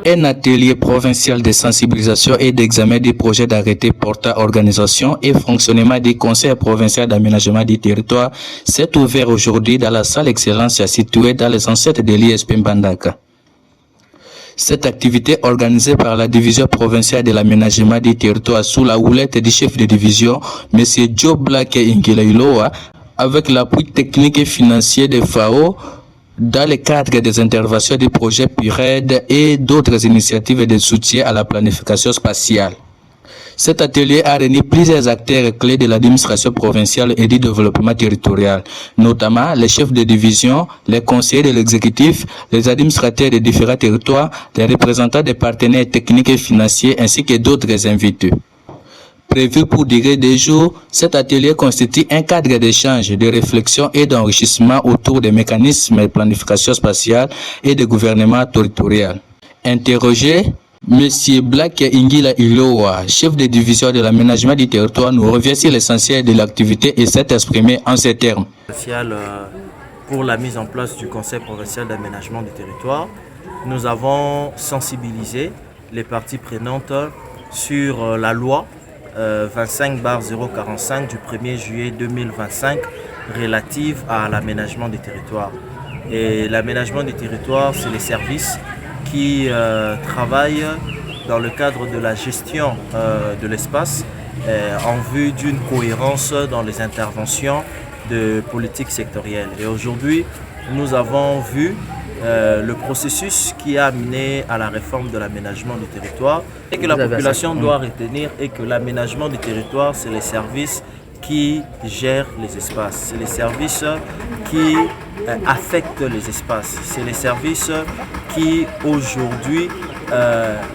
Un atelier provincial de sensibilisation et d'examen des projets d'arrêté portant organisation et fonctionnement des conseils provinciaux d'aménagement du territoire s'est ouvert aujourd'hui dans la salle Excellence située dans les ancêtres de l'ISP Mbandaka. Cette activité organisée par la division provinciale de l'aménagement du territoire sous la houlette du chef de division, M. Joe Black Ingilailoa, avec l'appui technique et financier de FAO, dans le cadre des interventions du projet PURED et d'autres initiatives de soutien à la planification spatiale. Cet atelier a réuni plusieurs acteurs clés de l'administration provinciale et du développement territorial, notamment les chefs de division, les conseillers de l'exécutif, les administrateurs des différents territoires, les représentants des partenaires techniques et financiers ainsi que d'autres invités. Prévu pour durer 2 jours, cet atelier constitue un cadre d'échange, de réflexion et d'enrichissement autour des mécanismes de planification spatiale et de gouvernement territorial. Interrogé, M. Black Ingilailoa, chef de division de l'aménagement du territoire, nous revient sur l'essentiel de l'activité et s'est exprimé en ces termes. Pour la mise en place du Conseil provincial d'aménagement du territoire, nous avons sensibilisé les parties prenantes sur la loi 25/045 du 1er juillet 2025 relative à l'aménagement du territoire. Et l'aménagement du territoire, c'est les services qui travaillent dans le cadre de la gestion de l'espace en vue d'une cohérence dans les interventions de politique sectorielle. Et aujourd'hui, nous avons vu le processus qui a mené à la réforme de l'aménagement du territoire et que la population doit retenir et que l'aménagement du territoire, c'est les services qui gèrent les espaces, c'est les services qui affectent les espaces, c'est les services qui aujourd'hui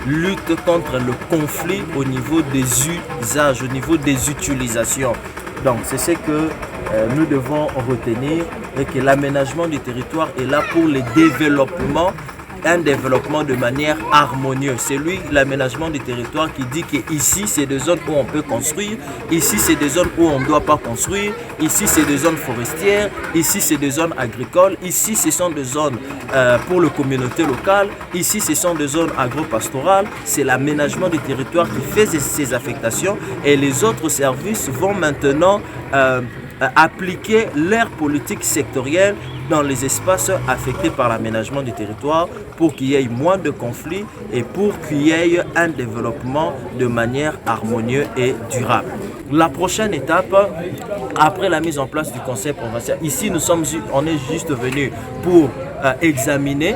luttent contre le conflit au niveau des usages, au niveau des utilisations. Donc c'est ce que nous devons retenir et que l'aménagement du territoire est là pour le développement, un développement de manière harmonieuse. C'est lui, l'aménagement du territoire, qui dit qu'ici, c'est des zones où on peut construire, ici, c'est des zones où on ne doit pas construire, ici, c'est des zones forestières, ici, c'est des zones agricoles, ici, ce sont des zones pour les communautés locales, ici, ce sont des zones agro-pastorales. C'est l'aménagement du territoire qui fait ces affectations et les autres services vont maintenant appliquer leur politique sectorielle dans les espaces affectés par l'aménagement du territoire pour qu'il y ait moins de conflits et pour qu'il y ait un développement de manière harmonieuse et durable. La prochaine étape, après la mise en place du conseil provincial, ici on est juste venu pour examiner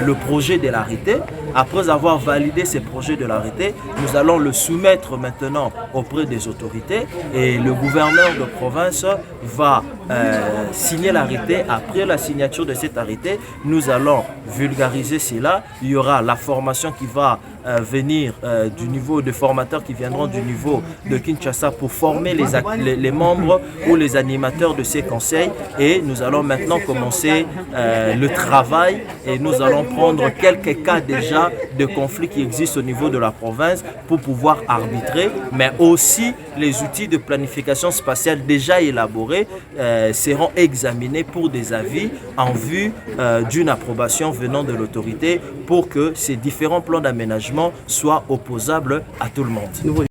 le projet de l'arrêté. Après avoir validé ce projet de l'arrêté, nous allons le soumettre maintenant auprès des autorités et le gouverneur de province va signer l'arrêté. Après la signature de cet arrêté, nous allons vulgariser cela. Il y aura la formation qui va venir du niveau de formateurs qui viendront du niveau de Kinshasa pour former les membres ou les animateurs de ces conseils. Et nous allons maintenant commencer le travail et nous allons prendre quelques cas déjà de conflits qui existent au niveau de la province pour pouvoir arbitrer, mais aussi les outils de planification spatiale déjà élaborés seront examinés pour des avis en vue d'une approbation venant de l'autorité pour que ces différents plans d'aménagement soient opposables à tout le monde.